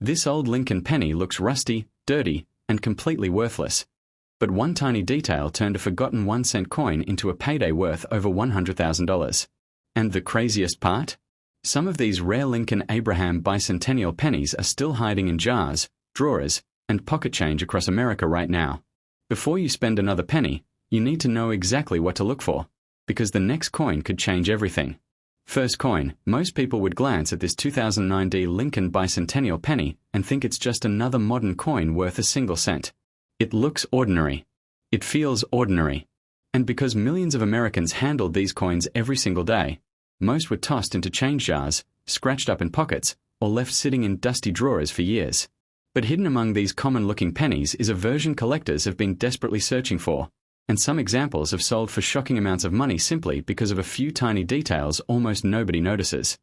This old Lincoln penny looks rusty, dirty, and completely worthless. But one tiny detail turned a forgotten 1-cent coin into a payday worth over $100,000. And the craziest part? Some of these rare Lincoln Abraham Bicentennial pennies are still hiding in jars, drawers, and pocket change across America right now. Before you spend another penny, you need to know exactly what to look for, because the next coin could change everything. First coin, most people would glance at this 2009 Lincoln Bicentennial penny and think it's just another modern coin worth a single cent. It looks ordinary. It feels ordinary. And because millions of Americans handled these coins every single day, most were tossed into change jars, scratched up in pockets, or left sitting in dusty drawers for years. But hidden among these common-looking pennies is a version collectors have been desperately searching for, and some examples have sold for shocking amounts of money simply because of a few tiny details almost nobody notices.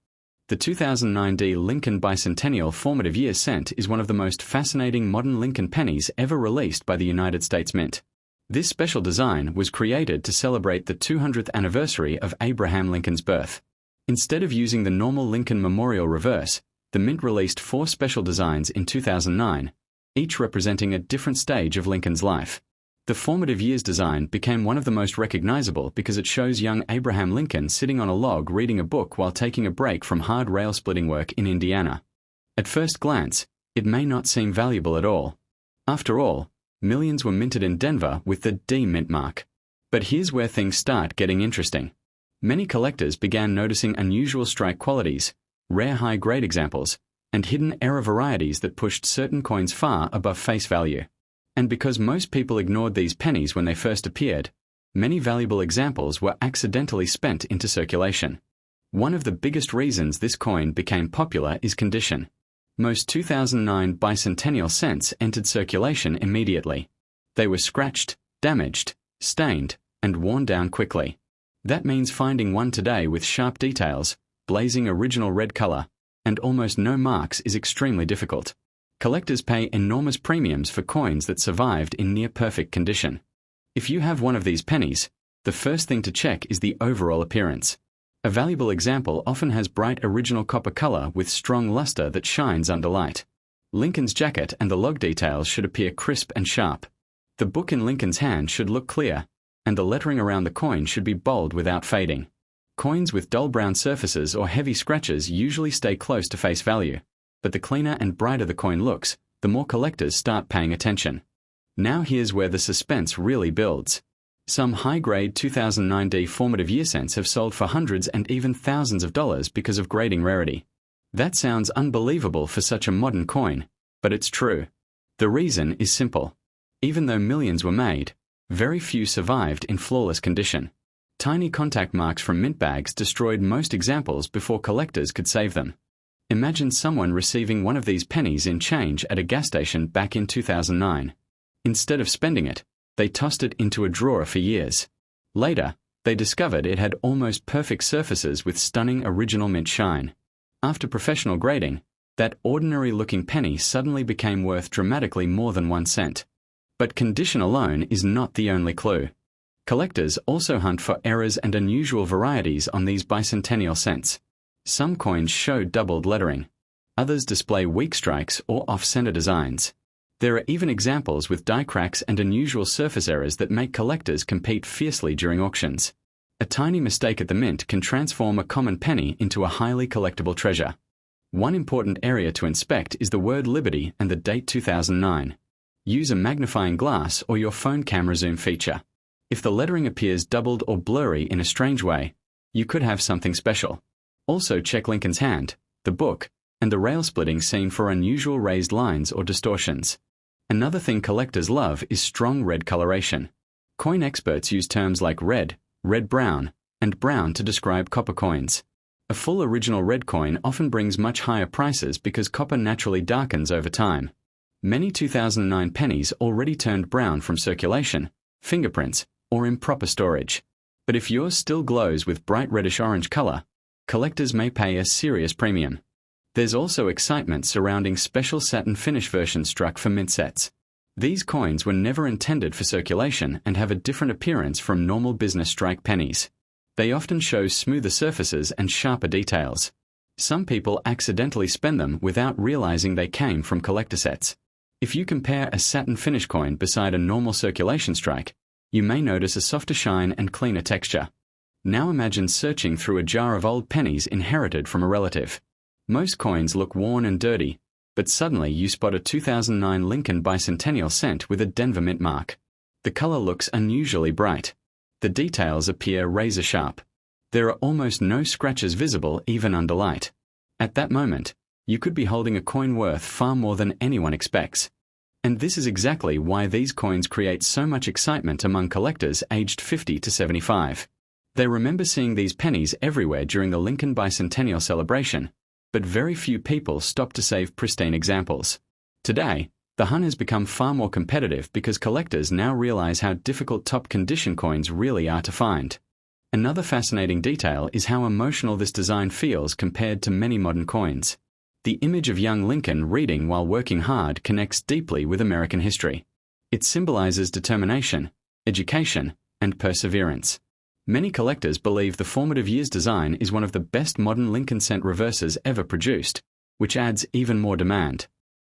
The 2009 Lincoln Bicentennial Formative Year Cent is one of the most fascinating modern Lincoln pennies ever released by the United States Mint. This special design was created to celebrate the 200th anniversary of Abraham Lincoln's birth. Instead of using the normal Lincoln Memorial reverse, the Mint released 4 special designs in 2009, each representing a different stage of Lincoln's life. The Formative Years design became one of the most recognizable because it shows young Abraham Lincoln sitting on a log reading a book while taking a break from hard rail splitting work in Indiana. At first glance, it may not seem valuable at all. After all, millions were minted in Denver with the D mint mark. But here's where things start getting interesting. Many collectors began noticing unusual strike qualities, rare high-grade examples, and hidden error varieties that pushed certain coins far above face value. And because most people ignored these pennies when they first appeared, many valuable examples were accidentally spent into circulation. One of the biggest reasons this coin became popular is condition. Most 2009 bicentennial cents entered circulation immediately. They were scratched, damaged, stained, and worn down quickly. That means finding one today with sharp details, blazing original red color, and almost no marks is extremely difficult. Collectors pay enormous premiums for coins that survived in near-perfect condition. If you have one of these pennies, the first thing to check is the overall appearance. A valuable example often has bright original copper color with strong luster that shines under light. Lincoln's jacket and the log details should appear crisp and sharp. The book in Lincoln's hand should look clear, and the lettering around the coin should be bold without fading. Coins with dull brown surfaces or heavy scratches usually stay close to face value. But the cleaner and brighter the coin looks, the more collectors start paying attention. Now here's where the suspense really builds. Some high-grade 2009 Formative Year cents have sold for hundreds and even thousands of dollars because of grading rarity. That sounds unbelievable for such a modern coin, but it's true. The reason is simple. Even though millions were made, very few survived in flawless condition. Tiny contact marks from mint bags destroyed most examples before collectors could save them. Imagine someone receiving one of these pennies in change at a gas station back in 2009. Instead of spending it, they tossed it into a drawer for years. Later, they discovered it had almost perfect surfaces with stunning original mint shine. After professional grading, that ordinary-looking penny suddenly became worth dramatically more than 1 cent. But condition alone is not the only clue. Collectors also hunt for errors and unusual varieties on these bicentennial cents. Some coins show doubled lettering. Others display weak strikes or off-center designs. There are even examples with die cracks and unusual surface errors that make collectors compete fiercely during auctions. A tiny mistake at the mint can transform a common penny into a highly collectible treasure. One important area to inspect is the word Liberty and the date 2009. Use a magnifying glass or your phone camera zoom feature. If the lettering appears doubled or blurry in a strange way, you could have something special. Also check Lincoln's hand, the book, and the rail splitting seen for unusual raised lines or distortions. Another thing collectors love is strong red coloration. Coin experts use terms like red, red-brown, and brown to describe copper coins. A full original red coin often brings much higher prices because copper naturally darkens over time. Many 2009 pennies already turned brown from circulation, fingerprints, or improper storage. But if yours still glows with bright reddish-orange color, collectors may pay a serious premium. There's also excitement surrounding special satin finish versions struck for mint sets. These coins were never intended for circulation and have a different appearance from normal business strike pennies. They often show smoother surfaces and sharper details. Some people accidentally spend them without realizing they came from collector sets. If you compare a satin finish coin beside a normal circulation strike, you may notice a softer shine and cleaner texture. Now imagine searching through a jar of old pennies inherited from a relative. Most coins look worn and dirty, but suddenly you spot a 2009 Lincoln Bicentennial cent with a Denver mint mark. The color looks unusually bright. The details appear razor sharp. There are almost no scratches visible even under light. At that moment, you could be holding a coin worth far more than anyone expects. And this is exactly why these coins create so much excitement among collectors aged 50 to 75. They remember seeing these pennies everywhere during the Lincoln Bicentennial celebration, but very few people stop to save pristine examples. Today, the hunt has become far more competitive because collectors now realize how difficult top-condition coins really are to find. Another fascinating detail is how emotional this design feels compared to many modern coins. The image of young Lincoln reading while working hard connects deeply with American history. It symbolizes determination, education, and perseverance. Many collectors believe the formative years design is one of the best modern Lincoln cent reverses ever produced, which adds even more demand.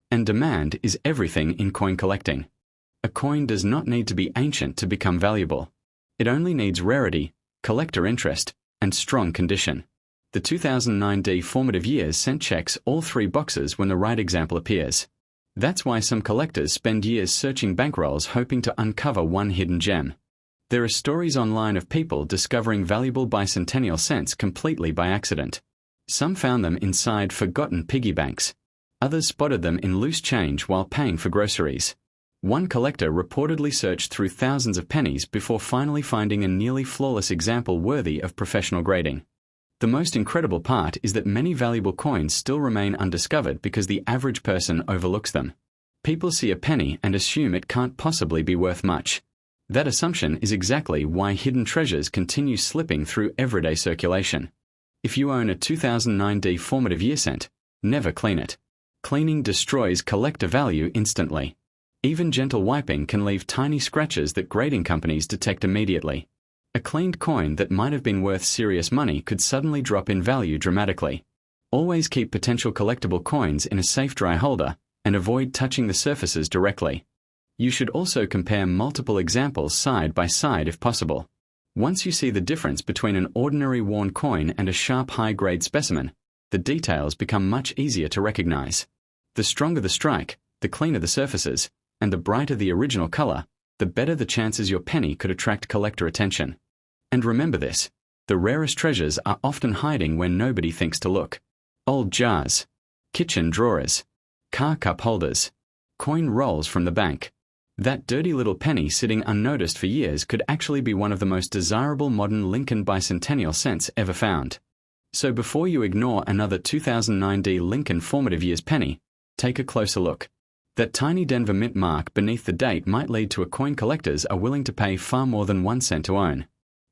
And demand is everything in coin collecting. A coin does not need to be ancient to become valuable. It only needs rarity, collector interest, and strong condition. The 2009 D formative years cent checks all three boxes when the right example appears. That's why some collectors spend years searching bankrolls hoping to uncover one hidden gem. There are stories online of people discovering valuable bicentennial cents completely by accident. Some found them inside forgotten piggy banks. Others spotted them in loose change while paying for groceries. One collector reportedly searched through thousands of pennies before finally finding a nearly flawless example worthy of professional grading. The most incredible part is that many valuable coins still remain undiscovered because the average person overlooks them. People see a penny and assume it can't possibly be worth much. That assumption is exactly why hidden treasures continue slipping through everyday circulation. If you own a 2009 D formative year cent, never clean it. Cleaning destroys collector value instantly. Even gentle wiping can leave tiny scratches that grading companies detect immediately. A cleaned coin that might have been worth serious money could suddenly drop in value dramatically. Always keep potential collectible coins in a safe dry holder and avoid touching the surfaces directly. You should also compare multiple examples side by side if possible. Once you see the difference between an ordinary worn coin and a sharp high-grade specimen, the details become much easier to recognize. The stronger the strike, the cleaner the surfaces, and the brighter the original color, the better the chances your penny could attract collector attention. And remember this, the rarest treasures are often hiding where nobody thinks to look. Old jars, kitchen drawers, car cup holders, coin rolls from the bank. That dirty little penny sitting unnoticed for years could actually be one of the most desirable modern Lincoln Bicentennial cents ever found. So before you ignore another 2009 D Lincoln formative years penny, take a closer look. That tiny Denver mint mark beneath the date might lead to a coin collectors are willing to pay far more than 1 cent to own.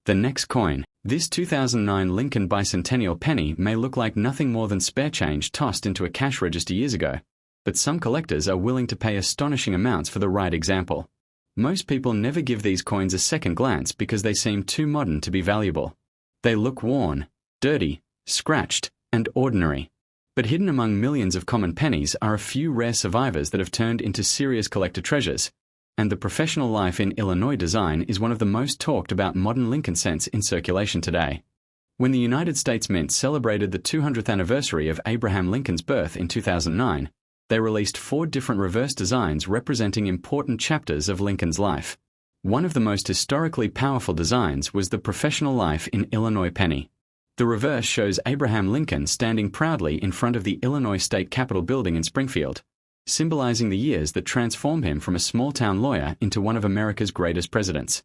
The next coin, this 2009 Lincoln Bicentennial penny may look like nothing more than spare change tossed into a cash register years ago, but some collectors are willing to pay astonishing amounts for the right example. Most people never give these coins a second glance because they seem too modern to be valuable. They look worn, dirty, scratched, and ordinary. But hidden among millions of common pennies are a few rare survivors that have turned into serious collector treasures, and the professional life in Illinois design is one of the most talked about modern Lincoln cents in circulation today. When the United States Mint celebrated the 200th anniversary of Abraham Lincoln's birth in 2009, they released 4 different reverse designs representing important chapters of Lincoln's life. One of the most historically powerful designs was the Professional Life in Illinois penny. The reverse shows Abraham Lincoln standing proudly in front of the Illinois State Capitol building in Springfield, symbolizing the years that transformed him from a small-town lawyer into one of America's greatest presidents.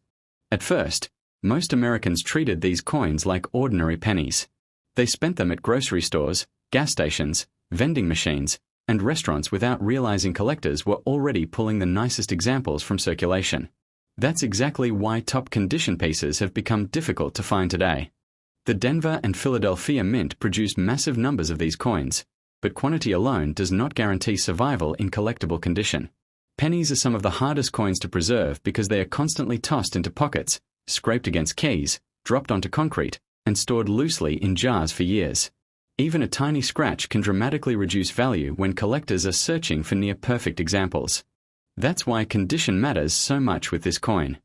At first, most Americans treated these coins like ordinary pennies. They spent them at grocery stores, gas stations, vending machines, and restaurants without realizing collectors were already pulling the nicest examples from circulation. That's exactly why top-condition pieces have become difficult to find today. The Denver and Philadelphia Mint produced massive numbers of these coins, but quantity alone does not guarantee survival in collectible condition. Pennies are some of the hardest coins to preserve because they are constantly tossed into pockets, scraped against keys, dropped onto concrete, and stored loosely in jars for years. Even a tiny scratch can dramatically reduce value when collectors are searching for near-perfect examples. That's why condition matters so much with this coin.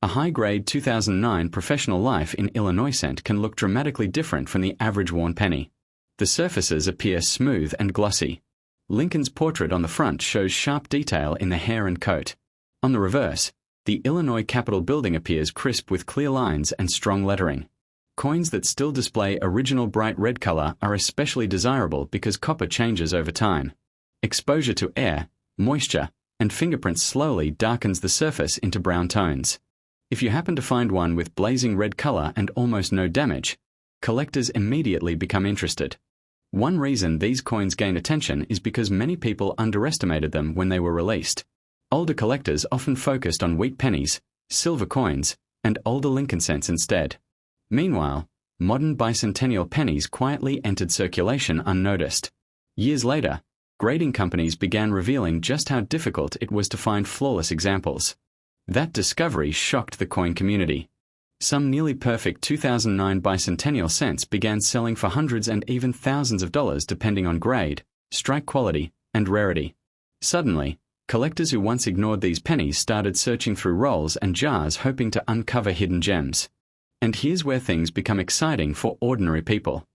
A high-grade 2009 Professional Life in Illinois cent can look dramatically different from the average worn penny. The surfaces appear smooth and glossy. Lincoln's portrait on the front shows sharp detail in the hair and coat. On the reverse, the Illinois Capitol building appears crisp with clear lines and strong lettering. Coins that still display original bright red color are especially desirable because copper changes over time. Exposure to air, moisture, and fingerprints slowly darkens the surface into brown tones. If you happen to find one with blazing red color and almost no damage, collectors immediately become interested. One reason these coins gain attention is because many people underestimated them when they were released. Older collectors often focused on wheat pennies, silver coins, and older Lincoln cents instead. Meanwhile, modern bicentennial pennies quietly entered circulation unnoticed. Years later, grading companies began revealing just how difficult it was to find flawless examples. That discovery shocked the coin community. Some nearly perfect 2009 bicentennial cents began selling for hundreds and even thousands of dollars depending on grade, strike quality, and rarity. Suddenly, collectors who once ignored these pennies started searching through rolls and jars hoping to uncover hidden gems. And here's where things become exciting for ordinary people.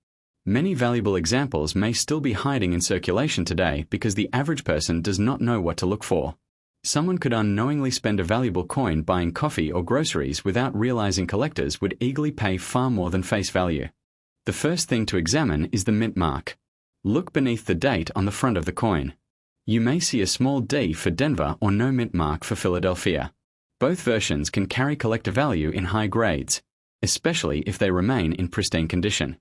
Many valuable examples may still be hiding in circulation today because the average person does not know what to look for. Someone could unknowingly spend a valuable coin buying coffee or groceries without realizing collectors would eagerly pay far more than face value. The first thing to examine is the mint mark. Look beneath the date on the front of the coin. You may see a small D for Denver or no mint mark for Philadelphia. Both versions can carry collector value in high grades, especially if they remain in pristine condition.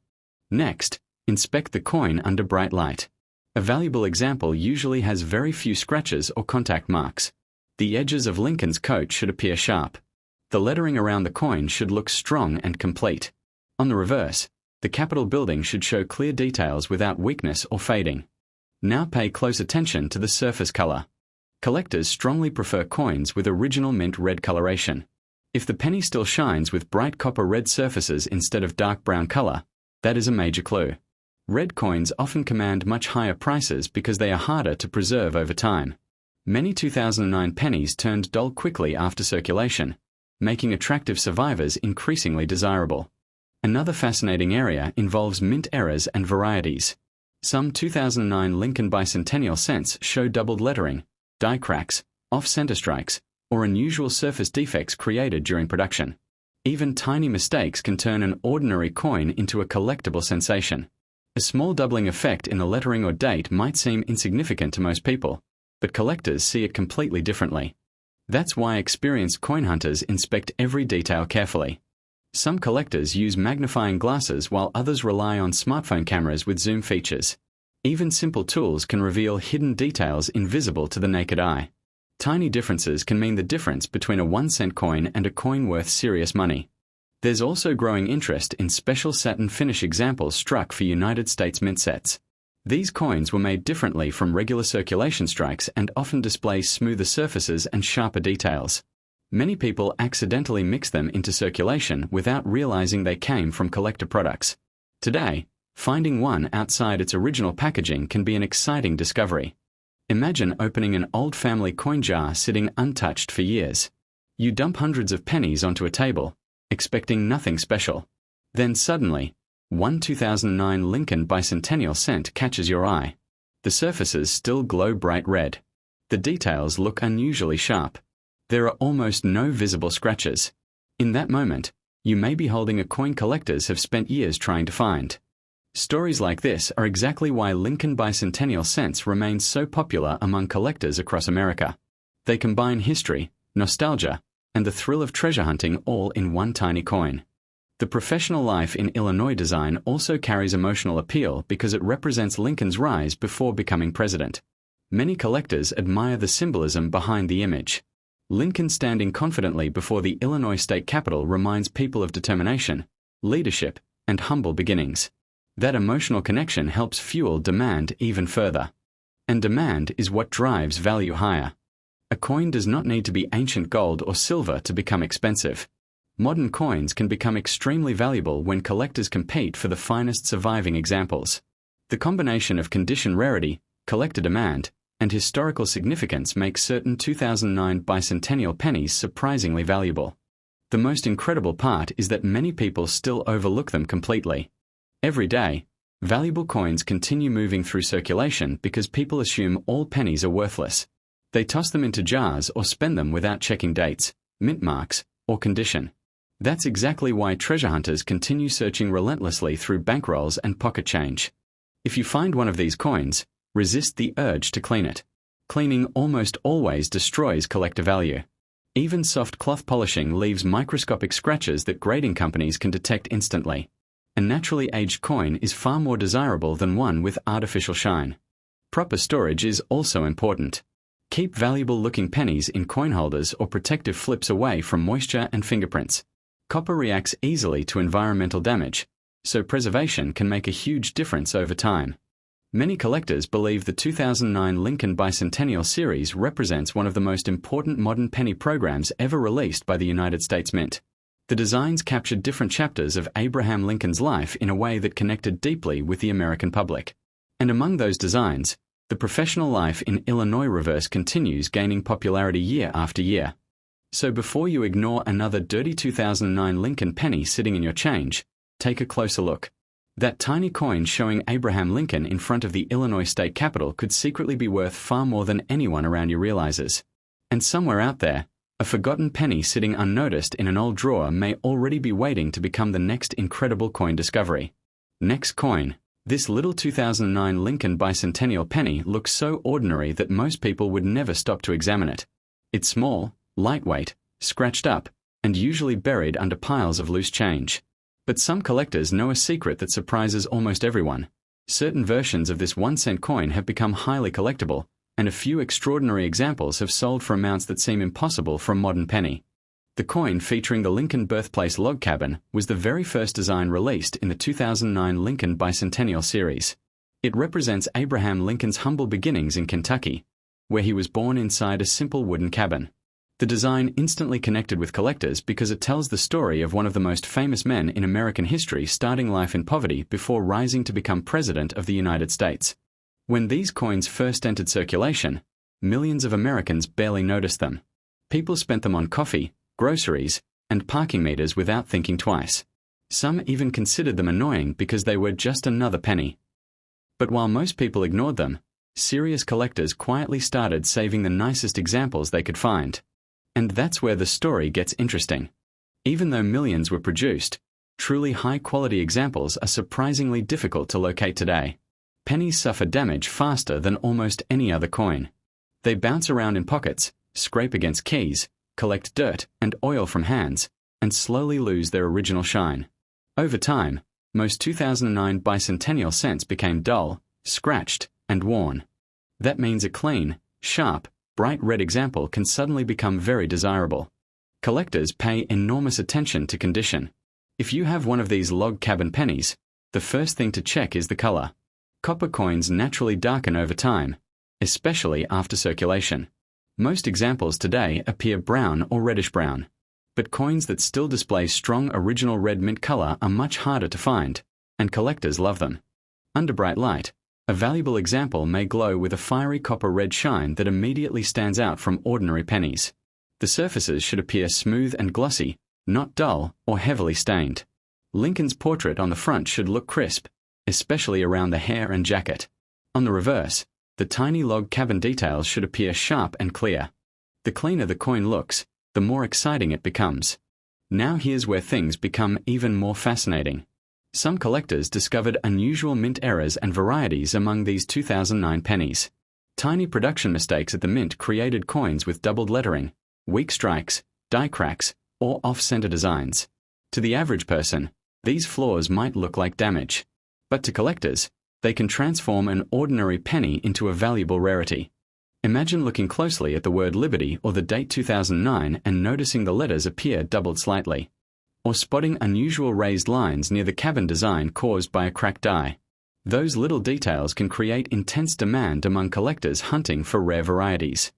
Next, inspect the coin under bright light. A valuable example usually has very few scratches or contact marks. The edges of Lincoln's coat should appear sharp. The lettering around the coin should look strong and complete. On the reverse, the Capitol building should show clear details without weakness or fading. Now pay close attention to the surface color. Collectors strongly prefer coins with original mint red coloration. If the penny still shines with bright copper red surfaces instead of dark brown color, that is a major clue. Red coins often command much higher prices because they are harder to preserve over time. Many 2009 pennies turned dull quickly after circulation, making attractive survivors increasingly desirable. Another fascinating area involves mint errors and varieties. Some 2009 Lincoln bicentennial cents show doubled lettering, die cracks, off-center strikes, or unusual surface defects created during production. Even tiny mistakes can turn an ordinary coin into a collectible sensation. A small doubling effect in the lettering or date might seem insignificant to most people, but collectors see it completely differently. That's why experienced coin hunters inspect every detail carefully. Some collectors use magnifying glasses while others rely on smartphone cameras with zoom features. Even simple tools can reveal hidden details invisible to the naked eye. Tiny differences can mean the difference between a 1-cent coin and a coin worth serious money. There's also growing interest in special satin finish examples struck for United States mint sets. These coins were made differently from regular circulation strikes and often display smoother surfaces and sharper details. Many people accidentally mix them into circulation without realizing they came from collector products. Today, finding one outside its original packaging can be an exciting discovery. Imagine opening an old family coin jar sitting untouched for years. You dump hundreds of pennies onto a table, expecting nothing special. Then suddenly, one 2009 Lincoln bicentennial cent catches your eye. The surfaces still glow bright red. The details look unusually sharp. There are almost no visible scratches. In that moment, you may be holding a coin collectors have spent years trying to find. Stories like this are exactly why Lincoln bicentennial cents remain so popular among collectors across America. They combine history, nostalgia, and the thrill of treasure hunting all in one tiny coin. The Professional Life in Illinois design also carries emotional appeal because it represents Lincoln's rise before becoming president. Many collectors admire the symbolism behind the image. Lincoln standing confidently before the Illinois state capitol reminds people of determination, leadership, and humble beginnings. That emotional connection helps fuel demand even further. And demand is what drives value higher. A coin does not need to be ancient gold or silver to become expensive. Modern coins can become extremely valuable when collectors compete for the finest surviving examples. The combination of condition rarity, collector demand, and historical significance makes certain 2009 bicentennial pennies surprisingly valuable. The most incredible part is that many people still overlook them completely. Every day, valuable coins continue moving through circulation because people assume all pennies are worthless. They toss them into jars or spend them without checking dates, mint marks, or condition. That's exactly why treasure hunters continue searching relentlessly through bankrolls and pocket change. If you find one of these coins, resist the urge to clean it. Cleaning almost always destroys collector value. Even soft cloth polishing leaves microscopic scratches that grading companies can detect instantly. A naturally aged coin is far more desirable than one with artificial shine. Proper storage is also important. Keep valuable-looking pennies in coin holders or protective flips away from moisture and fingerprints. Copper reacts easily to environmental damage, so preservation can make a huge difference over time. Many collectors believe the 2009 Lincoln Bicentennial series represents one of the most important modern penny programs ever released by the United States Mint. The designs captured different chapters of Abraham Lincoln's life in a way that connected deeply with the American public. And among those designs, the professional life in Illinois reverse continues gaining popularity year after year. So before you ignore another dirty 2009 Lincoln penny sitting in your change, take a closer look. That tiny coin showing Abraham Lincoln in front of the Illinois state capitol could secretly be worth far more than anyone around you realizes. And somewhere out there, a forgotten penny sitting unnoticed in an old drawer may already be waiting to become the next incredible coin discovery. Next coin. This little 2009 Lincoln Bicentennial penny looks so ordinary that most people would never stop to examine it. It's small, lightweight, scratched up, and usually buried under piles of loose change. But some collectors know a secret that surprises almost everyone. Certain versions of this 1-cent coin have become highly collectible, and a few extraordinary examples have sold for amounts that seem impossible for a modern penny. The coin featuring the Lincoln birthplace log cabin was the very first design released in the 2009 Lincoln Bicentennial series. It represents Abraham Lincoln's humble beginnings in Kentucky, where he was born inside a simple wooden cabin. The design instantly connected with collectors because it tells the story of one of the most famous men in American history starting life in poverty before rising to become President of the United States. When these coins first entered circulation, millions of Americans barely noticed them. People spent them on coffee, groceries, and parking meters without thinking twice. Some even considered them annoying because they were just another penny. But while most people ignored them, serious collectors quietly started saving the nicest examples they could find. And that's where the story gets interesting. Even though millions were produced, truly high-quality examples are surprisingly difficult to locate today. Pennies suffer damage faster than almost any other coin. They bounce around in pockets, scrape against keys, collect dirt and oil from hands, and slowly lose their original shine. Over time, most 2009 bicentennial cents became dull, scratched, and worn. That means a clean, sharp, bright red example can suddenly become very desirable. Collectors pay enormous attention to condition. If you have one of these log cabin pennies, the first thing to check is the color. Copper coins naturally darken over time, especially after circulation. Most examples today appear brown or reddish-brown, but coins that still display strong original red mint color are much harder to find, and collectors love them. Under bright light, a valuable example may glow with a fiery copper red shine that immediately stands out from ordinary pennies. The surfaces should appear smooth and glossy, not dull or heavily stained. Lincoln's portrait on the front should look crisp, especially around the hair and jacket. On the reverse, the tiny log cabin details should appear sharp and clear. The cleaner the coin looks, the more exciting it becomes. Now here's where things become even more fascinating. Some collectors discovered unusual mint errors and varieties among these 2009 pennies. Tiny production mistakes at the mint created coins with doubled lettering, weak strikes, die cracks, or off-center designs. To the average person, these flaws might look like damage. But to collectors, they can transform an ordinary penny into a valuable rarity. Imagine looking closely at the word Liberty or the date 2009 and noticing the letters appear doubled slightly. Or spotting unusual raised lines near the cabin design caused by a cracked die. Those little details can create intense demand among collectors hunting for rare varieties.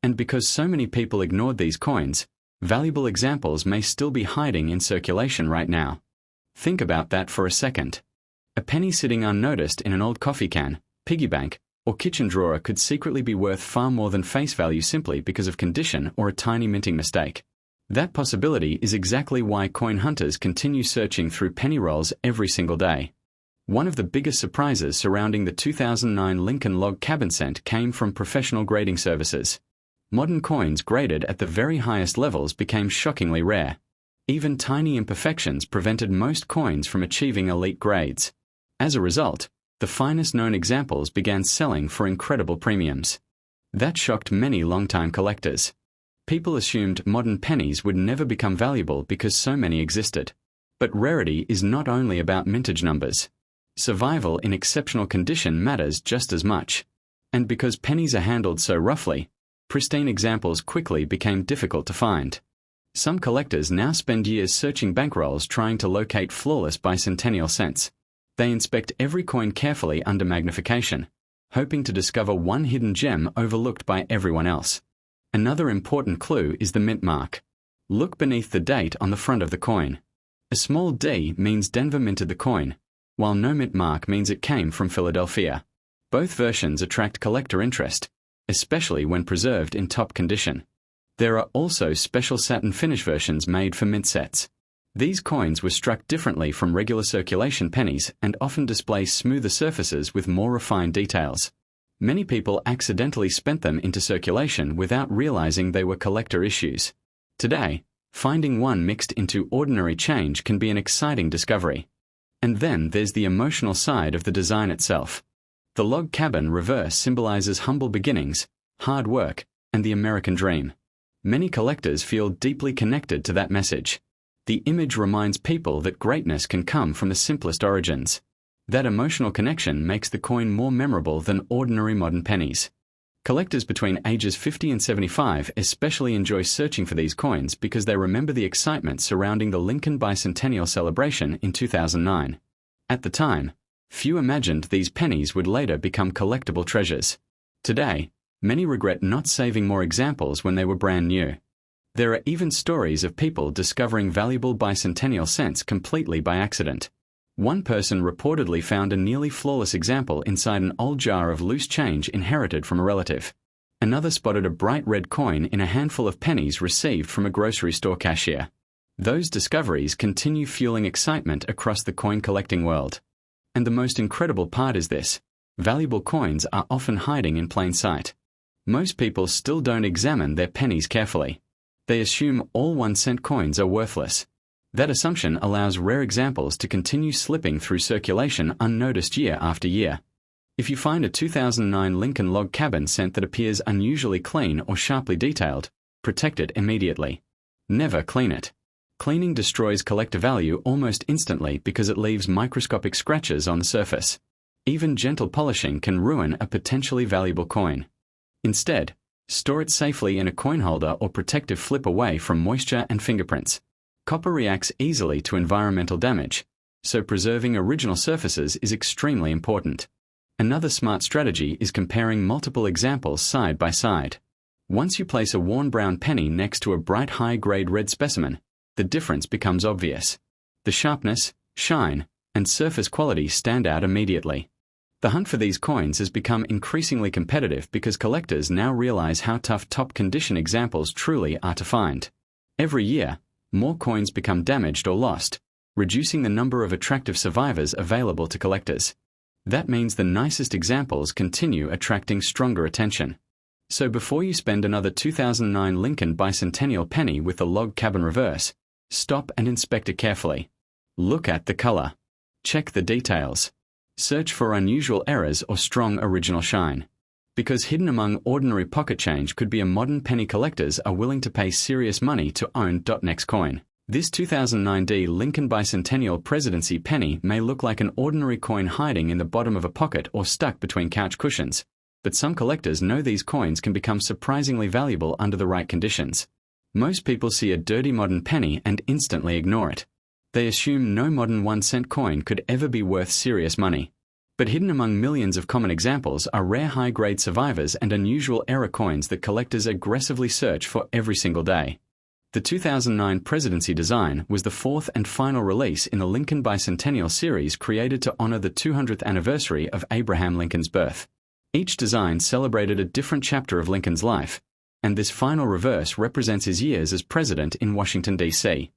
And because so many people ignored these coins, valuable examples may still be hiding in circulation right now. Think about that for a second. A penny sitting unnoticed in an old coffee can, piggy bank, or kitchen drawer could secretly be worth far more than face value simply because of condition or a tiny minting mistake. That possibility is exactly why coin hunters continue searching through penny rolls every single day. One of the biggest surprises surrounding the 2009 Lincoln log cabin cent came from professional grading services. Modern coins graded at the very highest levels became shockingly rare. Even tiny imperfections prevented most coins from achieving elite grades. As a result, the finest known examples began selling for incredible premiums. That shocked many longtime collectors. People assumed modern pennies would never become valuable because so many existed. But rarity is not only about mintage numbers. Survival in exceptional condition matters just as much. And because pennies are handled so roughly, pristine examples quickly became difficult to find. Some collectors now spend years searching bankrolls trying to locate flawless bicentennial cents. They inspect every coin carefully under magnification, hoping to discover one hidden gem overlooked by everyone else. Another important clue is the mint mark. Look beneath the date on the front of the coin. A small d means Denver minted the coin, while no mint mark means it came from Philadelphia. Both versions attract collector interest, especially when preserved in top condition. There are also special satin finish versions made for mint sets. These coins were struck differently from regular circulation pennies and often display smoother surfaces with more refined details. Many people accidentally spent them into circulation without realizing they were collector issues. Today, finding one mixed into ordinary change can be an exciting discovery. And then there's the emotional side of the design itself. The log cabin reverse symbolizes humble beginnings, hard work, and the American dream. Many collectors feel deeply connected to that message. The image reminds people that greatness can come from the simplest origins. That emotional connection makes the coin more memorable than ordinary modern pennies. Collectors between ages 50 and 75 especially enjoy searching for these coins because they remember the excitement surrounding the Lincoln Bicentennial celebration in 2009. At the time, few imagined these pennies would later become collectible treasures. Today, many regret not saving more examples when they were brand new. There are even stories of people discovering valuable bicentennial cents completely by accident. One person reportedly found a nearly flawless example inside an old jar of loose change inherited from a relative. Another spotted a bright red coin in a handful of pennies received from a grocery store cashier. Those discoveries continue fueling excitement across the coin collecting world. And the most incredible part is this: valuable coins are often hiding in plain sight. Most people still don't examine their pennies carefully. They assume all 1-cent coins are worthless. That assumption allows rare examples to continue slipping through circulation unnoticed year after year. If you find a 2009 Lincoln log cabin cent that appears unusually clean or sharply detailed, protect it immediately. Never clean it. Cleaning destroys collector value almost instantly because it leaves microscopic scratches on the surface. Even gentle polishing can ruin a potentially valuable coin. Instead, store it safely in a coin holder or protective flip away from moisture and fingerprints. Copper reacts easily to environmental damage, so preserving original surfaces is extremely important. Another smart strategy is comparing multiple examples side by side. Once you place a worn brown penny next to a bright high-grade red specimen, the difference becomes obvious. The sharpness, shine, and surface quality stand out immediately. The hunt for these coins has become increasingly competitive because collectors now realize how tough top-condition examples truly are to find. Every year, more coins become damaged or lost, reducing the number of attractive survivors available to collectors. That means the nicest examples continue attracting stronger attention. So before you spend another 2009 Lincoln Bicentennial penny with the log cabin reverse, stop and inspect it carefully. Look at the color. Check the details. Search for unusual errors or strong original shine. Because hidden among ordinary pocket change could be a modern penny collectors are willing to pay serious money to own .next coin. This 2009 Lincoln Bicentennial Presidency penny may look like an ordinary coin hiding in the bottom of a pocket or stuck between couch cushions, but some collectors know these coins can become surprisingly valuable under the right conditions. Most people see a dirty modern penny and instantly ignore it. They assume no modern 1-cent coin could ever be worth serious money. But hidden among millions of common examples are rare high-grade survivors and unusual error coins that collectors aggressively search for every single day. The 2009 presidency design was the fourth and final release in the Lincoln Bicentennial series created to honor the 200th anniversary of Abraham Lincoln's birth. Each design celebrated a different chapter of Lincoln's life, and this final reverse represents his years as president in Washington, D.C.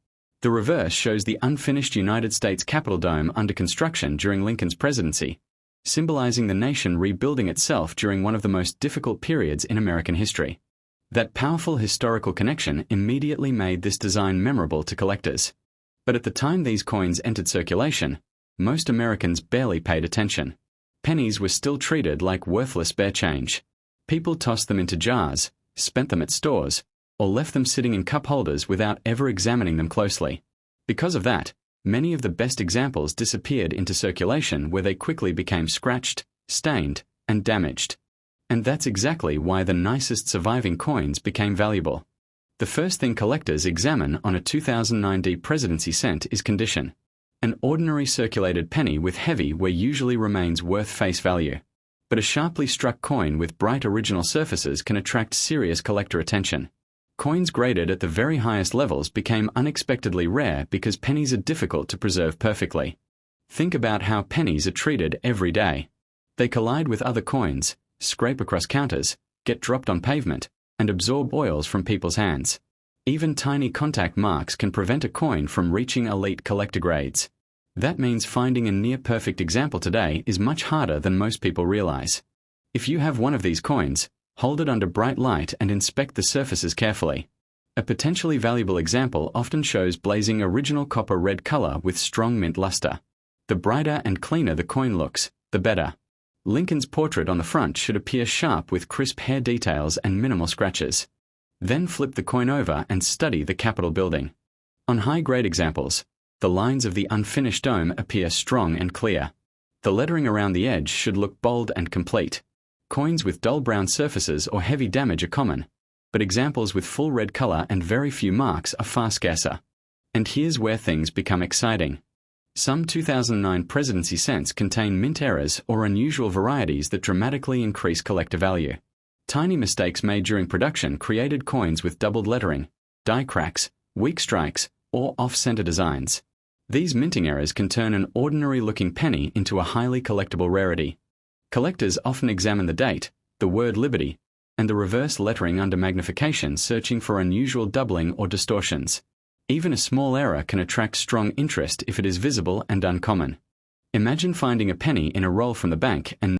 The reverse shows the unfinished United States Capitol dome under construction during Lincoln's presidency, symbolizing the nation rebuilding itself during one of the most difficult periods in American history. That powerful historical connection immediately made this design memorable to collectors. But at the time these coins entered circulation, most Americans barely paid attention. Pennies were still treated like worthless spare change. People tossed them into jars, spent them at stores, or left them sitting in cup holders without ever examining them closely. Because of that, many of the best examples disappeared into circulation where they quickly became scratched, stained, and damaged. And that's exactly why the nicest surviving coins became valuable. The first thing collectors examine on a 2009 presidency cent is condition. An ordinary circulated penny with heavy wear usually remains worth face value. But a sharply struck coin with bright original surfaces can attract serious collector attention. Coins graded at the very highest levels became unexpectedly rare because pennies are difficult to preserve perfectly. Think about how pennies are treated every day. They collide with other coins, scrape across counters, get dropped on pavement, and absorb oils from people's hands. Even tiny contact marks can prevent a coin from reaching elite collector grades. That means finding a near-perfect example today is much harder than most people realize. If you have one of these coins, hold it under bright light and inspect the surfaces carefully. A potentially valuable example often shows blazing original copper red color with strong mint luster. The brighter and cleaner the coin looks, the better. Lincoln's portrait on the front should appear sharp with crisp hair details and minimal scratches. Then flip the coin over and study the Capitol building. On high-grade examples, the lines of the unfinished dome appear strong and clear. The lettering around the edge should look bold and complete. Coins with dull brown surfaces or heavy damage are common, but examples with full red color and very few marks are far scarcer. And here's where things become exciting. Some 2009 presidency cents contain mint errors or unusual varieties that dramatically increase collector value. Tiny mistakes made during production created coins with doubled lettering, die cracks, weak strikes, or off-center designs. These minting errors can turn an ordinary-looking penny into a highly collectible rarity. Collectors often examine the date, the word Liberty, and the reverse lettering under magnification, searching for unusual doubling or distortions. Even a small error can attract strong interest if it is visible and uncommon. Imagine finding a penny in a roll from the bank and